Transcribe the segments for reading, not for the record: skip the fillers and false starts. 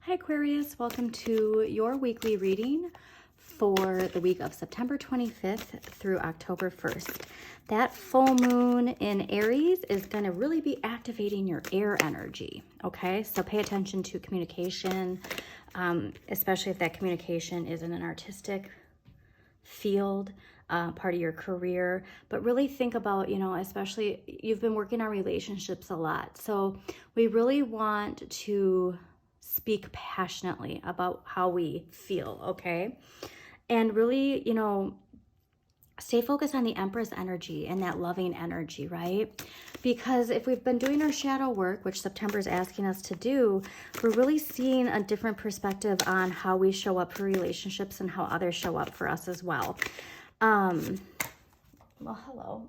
Hi Aquarius, welcome to your weekly reading for the week of September 25th through October 1st. That full moon in Aries is going to really be activating your air energy, okay? So pay attention to communication, especially if that communication is in an artistic field, part of your career. But really think about, especially you've been working on relationships a lot. So we really want to speak passionately about how we feel, okay? And really, stay focused on the Empress energy and that loving energy, right? Because if we've been doing our shadow work, which September is asking us to do, we're really seeing a different perspective on how we show up for relationships and how others show up for us as well. Well, hello.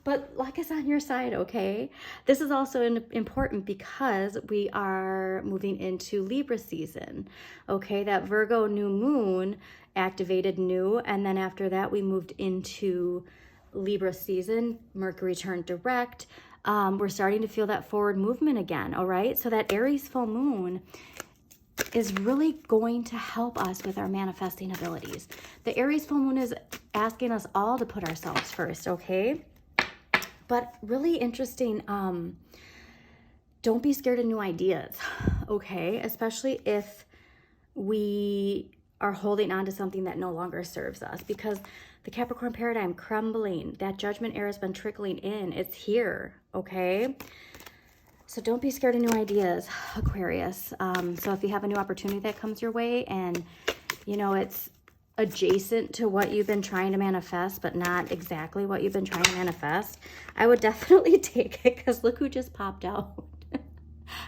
But luck is on your side, okay? This is also important because we are moving into Libra season, okay? That Virgo new moon activated new, and then after that we moved into Libra season. Mercury turned direct. We're starting to feel that forward movement again, all right? So that Aries full moon is really going to help us with our manifesting abilities. The Aries full moon is asking us all to put ourselves first, okay? But really interesting, don't be scared of new ideas, okay? Especially if we are holding on to something that no longer serves us, because the Capricorn paradigm crumbling, that judgment era has been trickling in. It's here, okay? So don't be scared of new ideas, Aquarius. So if you have a new opportunity that comes your way and, it's adjacent to what you've been trying to manifest, but not exactly what you've been trying to manifest, I would definitely take it, because look who just popped out. I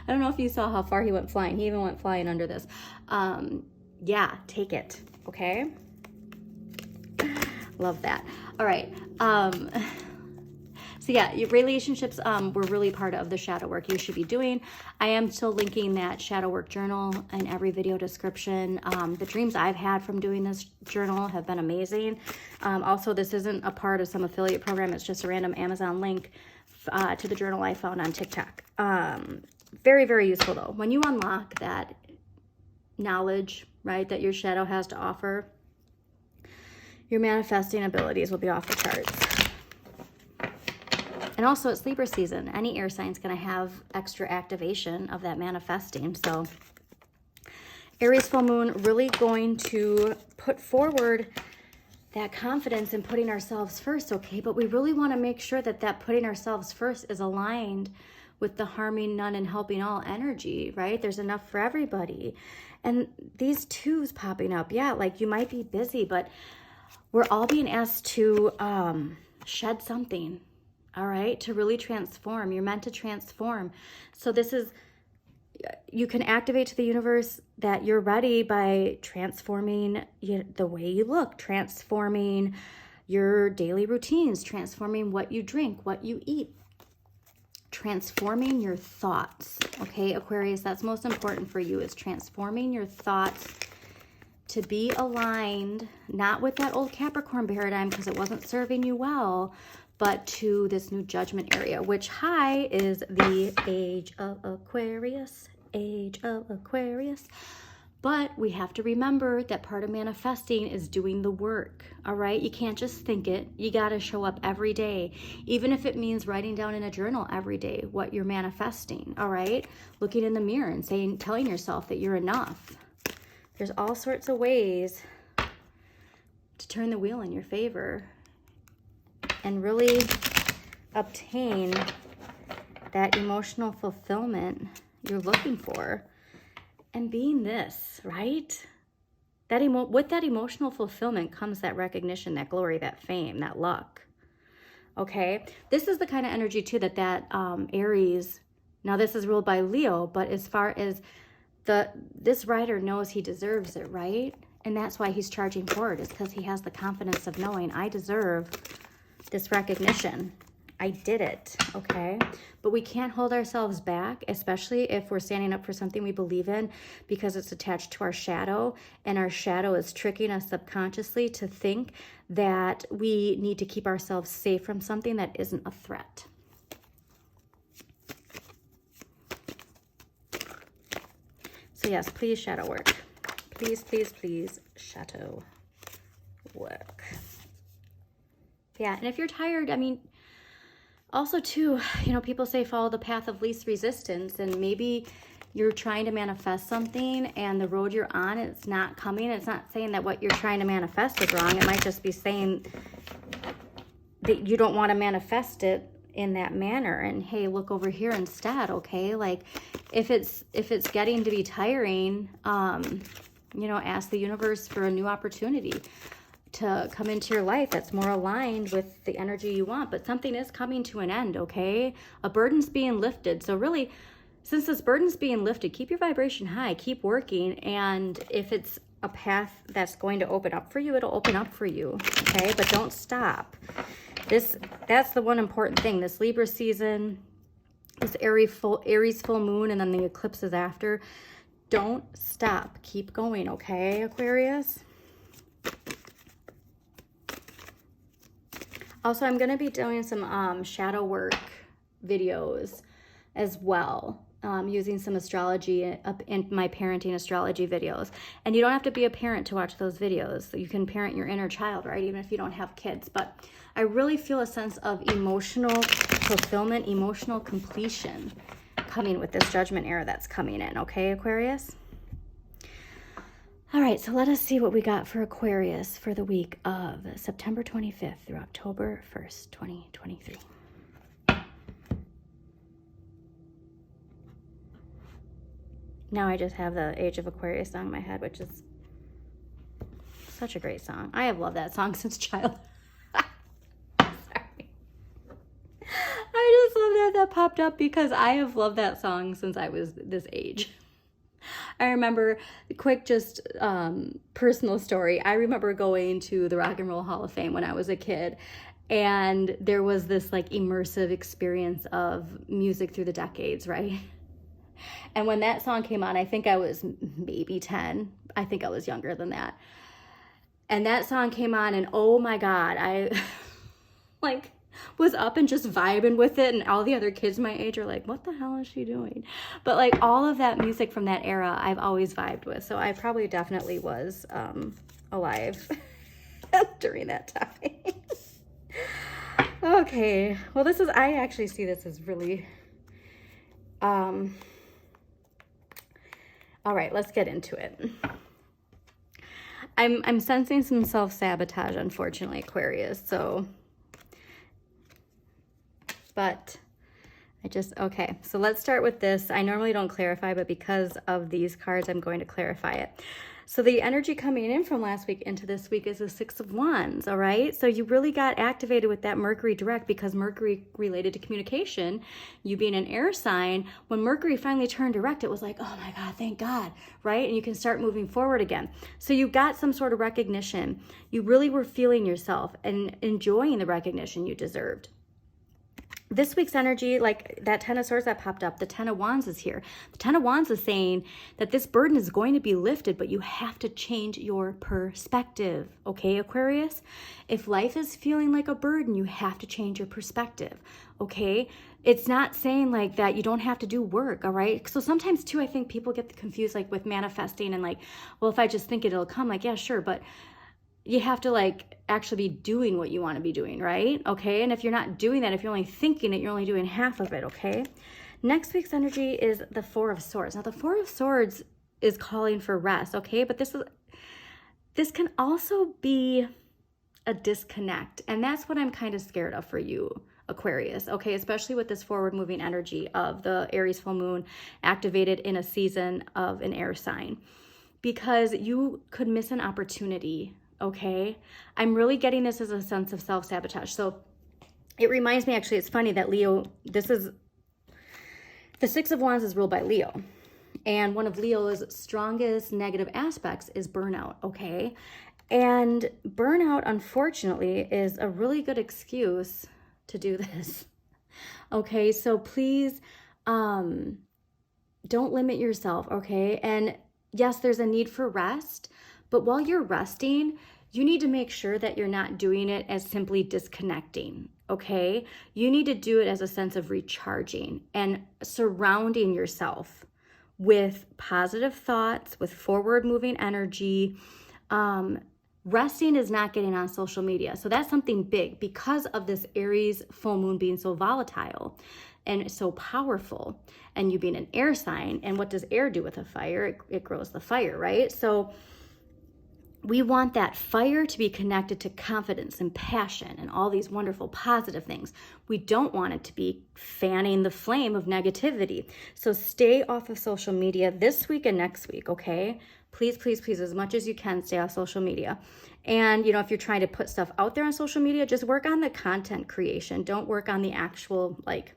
don't know if you saw how far he went flying. He even went flying under this. Yeah, take it, okay? Love that. All right. So yeah, your relationships were really part of the shadow work you should be doing. I am still linking that shadow work journal in every video description. The dreams I've had from doing this journal have been amazing. Also, this isn't a part of some affiliate program. It's just a random Amazon link to the journal I found on TikTok. Very, very useful though. When you unlock that knowledge, right, that your shadow has to offer, your manifesting abilities will be off the charts. And also it's Libra season. Any air sign is going to have extra activation of that manifesting. So Aries full moon really going to put forward that confidence in putting ourselves first, okay? But we really want to make sure that that putting ourselves first is aligned with the harming none and helping all energy, right? There's enough for everybody. And these twos popping up, yeah, like you might be busy, but we're all being asked to shed something. All right, to really transform. You're meant to transform. So this is, you can activate to the universe that you're ready by transforming the way you look, transforming your daily routines, transforming what you drink, what you eat, transforming your thoughts. Okay, Aquarius, that's most important for you, is transforming your thoughts to be aligned, not with that old Capricorn paradigm because it wasn't serving you well, but to this new judgment area, which is the age of Aquarius, age of Aquarius. But we have to remember that part of manifesting is doing the work, all right? You can't just think it. You got to show up every day, even if it means writing down in a journal every day what you're manifesting, all right? Looking in the mirror and telling yourself that you're enough. There's all sorts of ways to turn the wheel in your favor and really obtain that emotional fulfillment you're looking for. And being this, right? With that emotional fulfillment comes that recognition, that glory, that fame, that luck. Okay? This is the kind of energy too that Aries, now this is ruled by Leo, but as far as this writer knows he deserves it, right? And that's why he's charging forward, is because he has the confidence of knowing I deserve this recognition. I did it, okay? But we can't hold ourselves back, especially if we're standing up for something we believe in, because it's attached to our shadow, and our shadow is tricking us subconsciously to think that we need to keep ourselves safe from something that isn't a threat. So yes, please shadow work. Please, please, please shadow work. Yeah, and if you're tired, I mean, also too, you know, people say follow the path of least resistance, and maybe you're trying to manifest something and the road you're on, it's not coming. It's not saying that what you're trying to manifest is wrong. It might just be saying that you don't want to manifest it in that manner, and hey, look over here instead. Okay, like if it's getting to be tiring, you know, ask the universe for a new opportunity to come into your life that's more aligned with the energy you want. But something is coming to an end. Okay, a burden's being lifted. So really, since this burden's being lifted, keep your vibration high, keep working, and if it's a path that's going to open up for you, it'll open up for you. Okay, but don't stop. That's the one important thing. This Libra season, this Aries full moon, and then the eclipses after. Don't stop. Keep going, okay, Aquarius? Also, I'm going to be doing some shadow work videos as well, using some astrology up in my parenting astrology videos. And you don't have to be a parent to watch those videos. So you can parent your inner child, right? Even if you don't have kids. But I really feel a sense of emotional fulfillment, emotional completion coming with this judgment era that's coming in. Okay, Aquarius? All right, so let us see what we got for Aquarius for the week of September 25th through October 1st, 2023. Now I just have the Age of Aquarius song in my head, which is such a great song. I have loved that song since childhood. Sorry. I just love that popped up because I have loved that song since I was this age. I remember, quick just personal story. I remember going to the Rock and Roll Hall of Fame when I was a kid, and there was this like immersive experience of music through the decades, right? And when that song came on, I think I was maybe 10. I think I was younger than that. And that song came on, and oh my God, I like was up and just vibing with it, and all the other kids my age are like, what the hell is she doing? But like all of that music from that era, I've always vibed with. So I probably definitely was alive during that time. Okay, well I actually see this as really, all right, let's get into it. I'm sensing some self-sabotage, unfortunately, Aquarius, so, but okay, so let's start with this. I normally don't clarify, but because of these cards, I'm going to clarify it. So the energy coming in from last week into this week is the Six of Wands, all right? So you really got activated with that Mercury direct because Mercury related to communication, you being an air sign, when Mercury finally turned direct, it was like, oh my God, thank God, right? And you can start moving forward again. So you got some sort of recognition. You really were feeling yourself and enjoying the recognition you deserved. This week's energy, like that Ten of Swords that popped up, the Ten of Wands is here. The Ten of Wands is saying that this burden is going to be lifted, but you have to change your perspective. Okay, Aquarius? If life is feeling like a burden, you have to change your perspective. Okay? It's not saying like that you don't have to do work, all right? So sometimes too, I think people get confused like with manifesting and like, well, if I just think it, it'll come. Like, yeah, sure, but you have to like actually be doing what you want to be doing, right? Okay, and if you're not doing that, if you're only thinking it, you're only doing half of it, okay? Next week's energy is the Four of Swords. Now the Four of Swords is calling for rest, okay? But this can also be a disconnect, and that's what I'm kind of scared of for you, Aquarius, okay? Especially with this forward moving energy of the Aries full moon activated in a season of an air sign, because you could miss an opportunity. Okay, I'm really getting this as a sense of self-sabotage. So it reminds me, actually, it's funny that Leo, the Six of Wands is ruled by Leo. And one of Leo's strongest negative aspects is burnout, okay? And burnout, unfortunately, is a really good excuse to do this. Okay, so please don't limit yourself, okay? And yes, there's a need for rest, but while you're resting, you need to make sure that you're not doing it as simply disconnecting, okay? You need to do it as a sense of recharging and surrounding yourself with positive thoughts, with forward moving energy. Resting is not getting on social media. So that's something big because of this Aries full moon being so volatile and so powerful, and you being an air sign. And what does air do with a fire? It grows the fire, right? So we want that fire to be connected to confidence and passion and all these wonderful positive things. We don't want it to be fanning the flame of negativity. So stay off of social media this week and next week, okay? Please, please, please, as much as you can, stay off social media. And, you know, if you're trying to put stuff out there on social media, just work on the content creation. Don't work on the actual, like,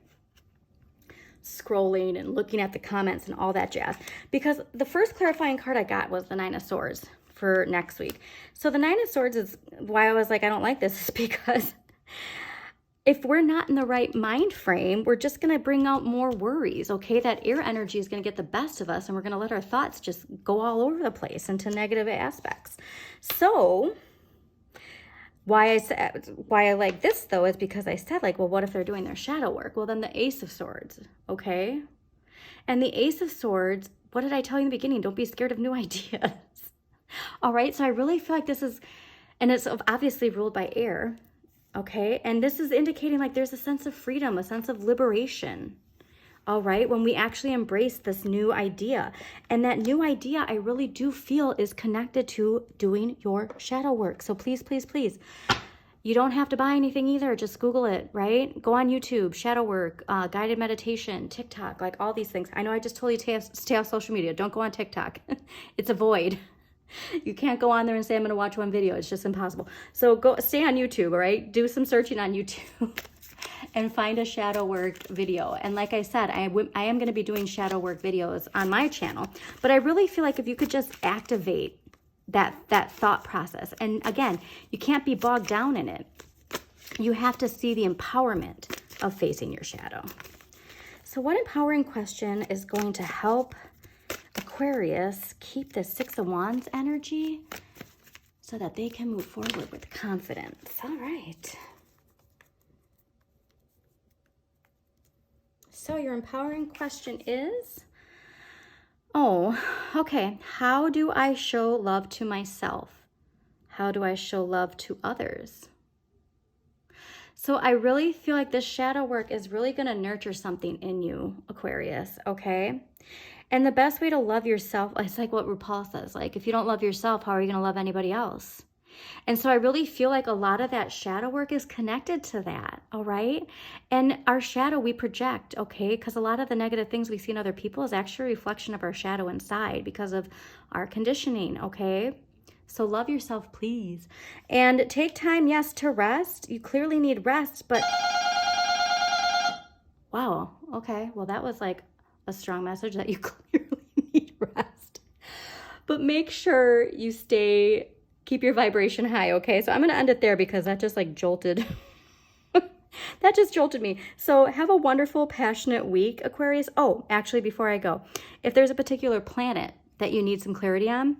scrolling and looking at the comments and all that jazz. Because the first clarifying card I got was the Nine of Swords for next week. So the Nine of Swords is why I was like, I don't like this, is because if we're not in the right mind frame, we're just going to bring out more worries, okay? That air energy is going to get the best of us, and we're going to let our thoughts just go all over the place into negative aspects. So why I like this, though, is because I said, like, well, what if they're doing their shadow work? Well, then the Ace of Swords, okay? And the Ace of Swords, what did I tell you in the beginning? Don't be scared of new ideas. All right, so I really feel like this is, and it's obviously ruled by air, okay? And this is indicating like there's a sense of freedom, a sense of liberation, all right? When we actually embrace this new idea. And that new idea, I really do feel is connected to doing your shadow work. So please, please, please, you don't have to buy anything either. Just Google it, right? Go on YouTube, shadow work, guided meditation, TikTok, like all these things. I know I just told you to stay off social media. Don't go on TikTok. It's a void. You can't go on there and say, I'm going to watch one video. It's just impossible. So go stay on YouTube, all right? Do some searching on YouTube and find a shadow work video. And like I said, I am going to be doing shadow work videos on my channel. But I really feel like if you could just activate that thought process. And again, you can't be bogged down in it. You have to see the empowerment of facing your shadow. So what empowering question is going to help Aquarius keep the Six of Wands energy so that they can move forward with confidence? All right. So your empowering question is, okay. How do I show love to myself? How do I show love to others? So I really feel like this shadow work is really going to nurture something in you, Aquarius, okay? And the best way to love yourself, it's like what RuPaul says, like, if you don't love yourself, how are you going to love anybody else? And so I really feel like a lot of that shadow work is connected to that, all right? And our shadow, we project, okay? Because a lot of the negative things we see in other people is actually a reflection of our shadow inside because of our conditioning, okay? So love yourself, please. And take time, yes, to rest. You clearly need rest, but... Wow, okay. Well, that was like a strong message that you clearly need rest. But make sure you keep your vibration high, okay? So I'm going to end it there because that just like jolted. That just jolted me. So have a wonderful, passionate week, Aquarius. Oh, actually, before I go, if there's a particular planet that you need some clarity on,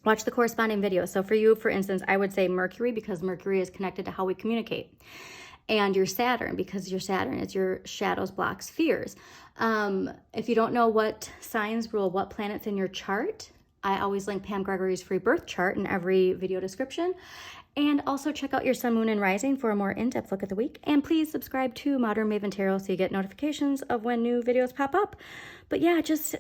watch the corresponding video. So for you, for instance, I would say Mercury, because Mercury is connected to how we communicate. And your Saturn, because your Saturn is your shadows, blocks, fears. If you don't know what signs rule what planets in your chart, I always link Pam Gregory's free birth chart in every video description. And also check out your sun, moon, and rising for a more in-depth look at the week. And please subscribe to Modern Maven Tarot so you get notifications of when new videos pop up. But yeah, just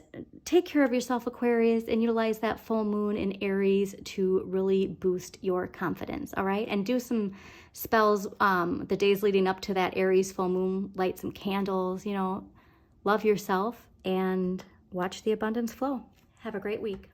take care of yourself, Aquarius, and utilize that full moon in Aries to really boost your confidence, all right? And do some spells the days leading up to that Aries full moon. Light some candles, you know. Love yourself and watch the abundance flow. Have a great week.